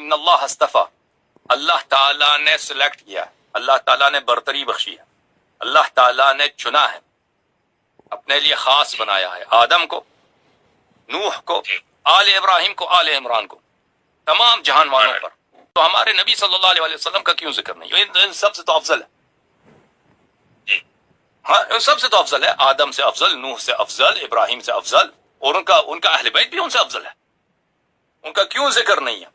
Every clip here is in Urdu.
ان اللہ اصطفیٰ، اللہ تعالیٰ نے سلیکٹ کیا، اللہ تعالیٰ نے برتری بخشی ہے، اللہ تعالیٰ نے چنا ہے، اپنے لیے خاص بنایا ہے، آدم کو، نوح کو، آل ابراہیم کو، آل عمران کو، تمام جہان والوں پر۔ تو ہمارے نبی صلی اللہ علیہ وسلم کا کیوں ذکر نہیں؟ ان سب سے تو افضل ہے، ہاں ان سب سے تو افضل ہے، آدم سے افضل، نوح سے افضل، ابراہیم سے افضل، اور ان کا اہل بیت بھی ان سے افضل ہے، ان کا کیوں ذکر نہیں ہے؟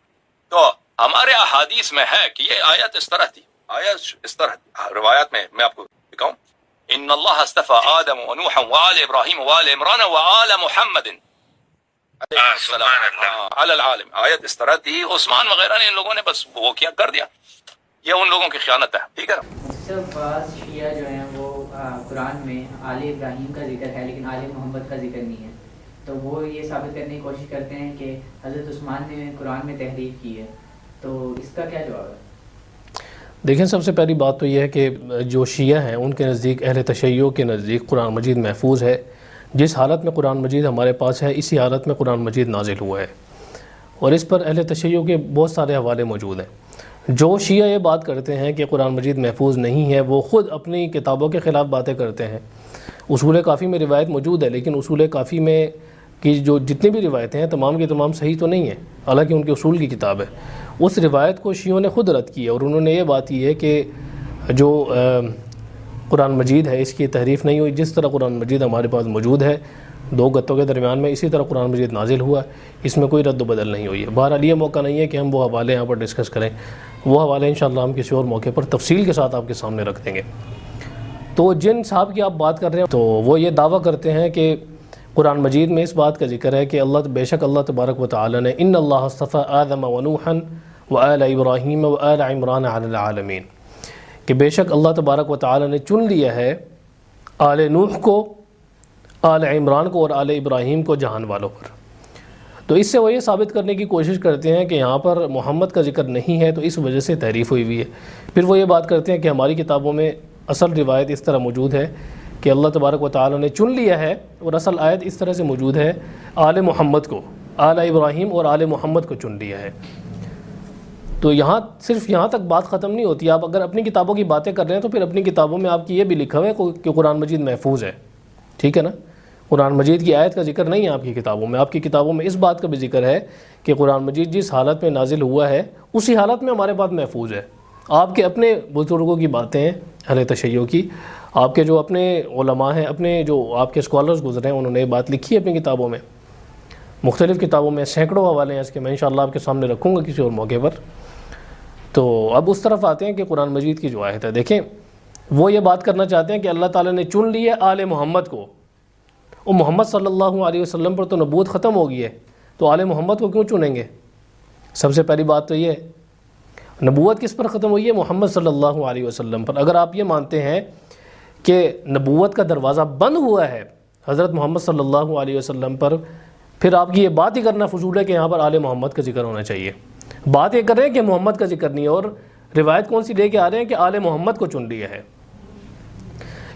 تو ہمارے احادیث میں ہے کہ یہ آیت اس طرح تھی، آیت اس طرح تھی، روایات میں آپ کو دکھاؤں، ان اللہ اصطفى آدم ونوحا وآل ابراہیم وآل عمران وآل محمد علیہ السلام علی العالم۔ آیت اس طرح تھی، عثمان وغیرہ نے ان لوگوں نے بس وہ کیا کر دیا، یہ ان لوگوں کی خیانت ہے، ٹھیک ہے۔ سب بعض شیعہ جو ہیں وہ قرآن میں آل ابراہیم کا ذکر ہے لیکن آل محمد کا ذکر نہیں ہے، تو وہ یہ ثابت کرنے کی کوشش کرتے ہیں کہ حضرت عثمان نے قرآن میں تحریف کی ہے، تو اس کا کیا جواب ہے؟ دیکھیں، سب سے پہلی بات تو یہ ہے کہ جو شیعہ ہیں ان کے نزدیک، اہل تشیع کے نزدیک قرآن مجید محفوظ ہے، جس حالت میں قرآن مجید ہمارے پاس ہے اسی حالت میں قرآن مجید نازل ہوا ہے، اور اس پر اہل تشیع کے بہت سارے حوالے موجود ہیں۔ جو شیعہ یہ بات کرتے ہیں کہ قرآن مجید محفوظ نہیں ہے، وہ خود اپنی کتابوں کے خلاف باتیں کرتے ہیں۔ اصول کافی میں روایت موجود ہے، لیکن اصول کافی میں کی جو جتنی بھی روایتیں ہیں تمام کی تمام صحیح تو نہیں ہیں، حالانکہ ان کے اصول کی کتاب ہے۔ اس روایت کو شیعوں نے خود رد کی ہے، اور انہوں نے یہ بات کی ہے کہ جو قرآن مجید ہے اس کی تحریف نہیں ہوئی، جس طرح قرآن مجید ہمارے پاس موجود ہے دو گتوں کے درمیان میں، اسی طرح قرآن مجید نازل ہوا، اس میں کوئی رد و بدل نہیں ہوئی ہے۔ بہرحال یہ موقع نہیں ہے کہ ہم وہ حوالے یہاں پر ڈسکس کریں، وہ حوالے انشاءاللہ ہم کسی اور موقع پر تفصیل کے ساتھ آپ کے سامنے رکھ دیں گے۔ تو جن صاحب کی آپ بات کر رہے ہیں تو وہ یہ دعویٰ کرتے ہیں کہ قرآن مجید میں اس بات کا ذکر ہے کہ بے شک اللہ تبارک و تعالی نے ان اللہ اصطفى آدم ونوحا وآل ابراہیم وآل عمران علی العالمین، کہ بے شک اللہ تبارک و تعالی نے چن لیا ہے آل نوح کو، آل عمران کو اور آل ابراہیم کو جہان والوں پر۔ تو اس سے وہ یہ ثابت کرنے کی کوشش کرتے ہیں کہ یہاں پر محمد کا ذکر نہیں ہے، تو اس وجہ سے تحریف ہوئی ہے۔ پھر وہ یہ بات کرتے ہیں کہ ہماری کتابوں میں اصل روایت اس طرح موجود ہے کہ اللہ تبارک و تعالی نے چن لیا ہے، اور اصل آیت اس طرح سے موجود ہے، آل محمد کو، آل ابراہیم اور آل محمد کو چن لیا ہے۔ تو صرف یہاں تک بات ختم نہیں ہوتی۔ آپ اگر اپنی کتابوں کی باتیں کر رہے ہیں تو پھر اپنی کتابوں میں آپ کی یہ بھی لکھا ہوا ہے کہ قرآن مجید محفوظ ہے، ٹھیک ہے نا؟ قرآن مجید کی آیت کا ذکر نہیں ہے آپ کی کتابوں میں۔ آپ کی کتابوں میں اس بات کا بھی ذکر ہے کہ قرآن مجید جس حالت میں نازل ہوا ہے اسی حالت میں ہمارے پاس محفوظ ہے۔ آپ کے اپنے بزرگوں کی باتیں ہیں، اہل تشیع کی، آپ کے جو اپنے علماء ہیں، اپنے جو آپ کے اسکالرز گزرے ہیں، انہوں نے یہ بات لکھی ہے اپنی کتابوں میں، مختلف کتابوں میں سینکڑوں حوالے ہیں اس کے، میں انشاءاللہ آپ کے سامنے رکھوں گا کسی اور موقع پر۔ تو اب اس طرف آتے ہیں کہ قرآن مجید کی جو آیت ہے، دیکھیں وہ یہ بات کرنا چاہتے ہیں کہ اللہ تعالیٰ نے چن لی ہے آل محمد کو، اور محمد صلی اللہ علیہ وسلم پر تو نبوت ختم ہو گئی ہے، تو آل محمد کو کیوں چنیں گے؟ سب سے پہلی بات تو یہ ہے، نبوت کس پر ختم ہوئی ہے؟ محمد صلی اللہ علیہ وسلم پر۔ اگر آپ یہ مانتے ہیں کہ نبوت کا دروازہ بند ہوا ہے حضرت محمد صلی اللہ علیہ وسلم پر، پھر آپ کی یہ بات ہی کرنا فضول ہے کہ یہاں پر آل محمد کا ذکر ہونا چاہیے۔ بات یہ کر رہے ہیں کہ محمد کا ذکر نہیں ہے، اور روایت کون سی لے کے آ رہے ہیں کہ آل محمد کو چن لیا ہے۔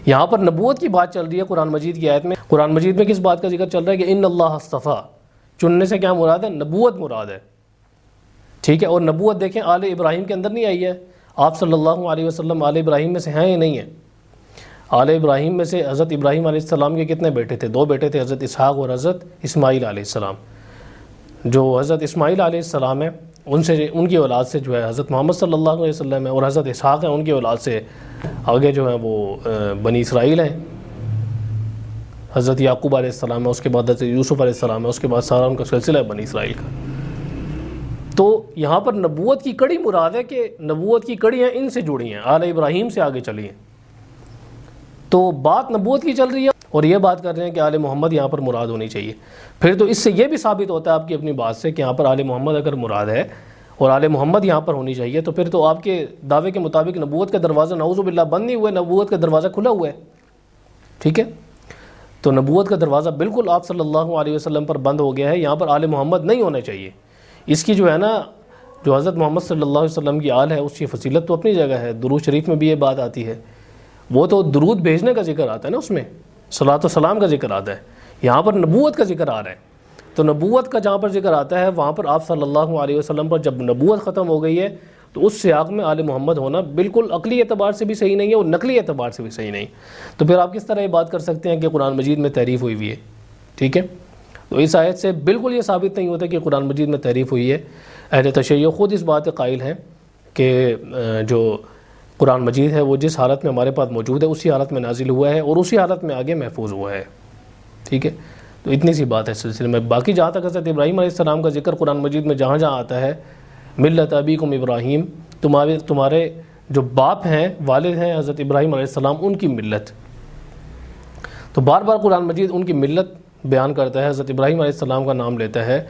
یہاں پر نبوت کی بات چل رہی ہے قرآن مجید کی آیت میں۔ قرآن مجید میں کس بات کا ذکر چل رہا ہے کہ ان اللہ اصطفیٰ، چننے سے کیا مراد ہے؟ نبوت مراد ہے، ٹھیک ہے۔ اور نبوت دیکھیں آل ابراہیم کے اندر نہیں آئی ہے، آپ صلی اللہ علیہ وسلم آل ابراہیم میں سے ہیں یا نہیں ہیں؟ آل ابراہیم میں سے حضرت ابراہیم علیہ السلام کے کتنے بیٹے تھے؟ دو بیٹے تھے، حضرت اسحاق اور حضرت اسماعیل علیہ السلام۔ جو حضرت اسماعیل علیہ السلام ہیں ان کی اولاد سے جو ہے حضرت محمد صلی اللہ علیہ وسلم ہے، اور حضرت اسحاق ہیں ان کی اولاد سے آگے جو ہیں وہ بنی اسرائیل ہیں، حضرت یعقوب علیہ السلام ہے، اس کے بعد حضرت یوسف علیہ السلام ہے، اس کے بعد سارا ان کا سلسلہ ہے بنی اسرائیل کا۔ تو یہاں پر نبوت کی کڑی مراد ہے کہ نبوت کی کڑیاں ان سے جڑی ہیں، آل ابراہیم سے آگے چلی ہیں، تو بات نبوت کی چل رہی ہے، اور یہ بات کر رہے ہیں کہ آل محمد یہاں پر مراد ہونی چاہیے۔ پھر تو اس سے یہ بھی ثابت ہوتا ہے آپ کی اپنی بات سے کہ یہاں پر آل محمد اگر مراد ہے اور آل محمد یہاں پر ہونی چاہیے، تو پھر تو آپ کے دعوے کے مطابق نبوت کا دروازہ نعوذ باللہ بند نہیں ہوا ہے، نبوت کا دروازہ کھلا ہوا ہے، ٹھیک ہے۔ تو نبوت کا دروازہ بالکل آپ صلی اللہ علیہ وسلم پر بند ہو گیا ہے، یہاں پر آل محمد نہیں ہونا چاہیے۔ اس کی جو ہے نا، جو حضرت محمد صلی اللہ علیہ وسلم کی آل ہے اس کی فضیلت تو اپنی جگہ ہے، درود شریف میں بھی یہ بات آتی ہے، وہ تو درود بھیجنے کا ذکر آتا ہے نا، اس میں صلاۃ و سلام کا ذکر آتا ہے، یہاں پر نبوت کا ذکر آ رہا ہے۔ تو نبوت کا جہاں پر ذکر آتا ہے وہاں پر آپ صلی اللہ علیہ وسلم پر جب نبوت ختم ہو گئی ہے تو اس سیاق میں آل محمد ہونا بالکل عقلی اعتبار سے بھی صحیح نہیں ہے اور نقلی اعتبار سے بھی صحیح نہیں. تو پھر آپ کس طرح یہ بات کر سکتے ہیں کہ قرآن مجید میں تحریف ہوئی ہے؟ ٹھیک ہے، تو اس آیت سے بالکل یہ ثابت نہیں ہوتا کہ قرآن مجید میں تحریف ہوئی ہے. اہل تشیع خود اس بات کے قائل ہیں کہ جو قرآن مجید ہے وہ جس حالت میں ہمارے پاس موجود ہے اسی حالت میں نازل ہوا ہے اور اسی حالت میں آگے محفوظ ہوا ہے. ٹھیک ہے، تو اتنی سی بات ہے اس سلسلے میں. باقی جہاں تک حضرت ابراہیم علیہ السلام کا ذکر قرآن مجید میں جہاں جہاں آتا ہے، ملت ابیکم ابراہیم، تمہارے جو باپ ہیں، والد ہیں حضرت ابراہیم علیہ السلام، ان کی ملت. تو بار بار قرآن مجید ان کی ملت بیان کرتا ہے، حضرت ابراہیم علیہ السلام کا نام لیتا ہے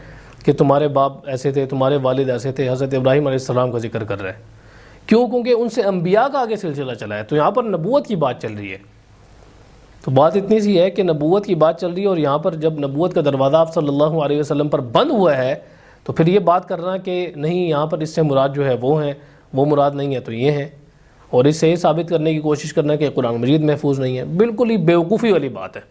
کہ تمہارے باپ ایسے تھے، تمہارے والد ایسے تھے. حضرت ابراہیم علیہ السلام کا ذکر کر رہا ہے. کیوں؟ کیونکہ ان سے انبیاء کا آگے سلسلہ چلا ہے. تو یہاں پر نبوت کی بات چل رہی ہے. تو بات اتنی سی ہے کہ نبوت کی بات چل رہی ہے، اور یہاں پر جب نبوت کا دروازہ آپ صلی اللہ علیہ وسلم پر بند ہوا ہے تو پھر یہ بات کرنا کہ نہیں یہاں پر اس سے مراد جو ہے وہ ہیں، وہ مراد نہیں ہے تو یہ ہیں، اور اس سے یہ ثابت کرنے کی کوشش کرنا کہ قرآن مجید محفوظ نہیں ہے، بالکل ہی بیوقوفی والی بات ہے.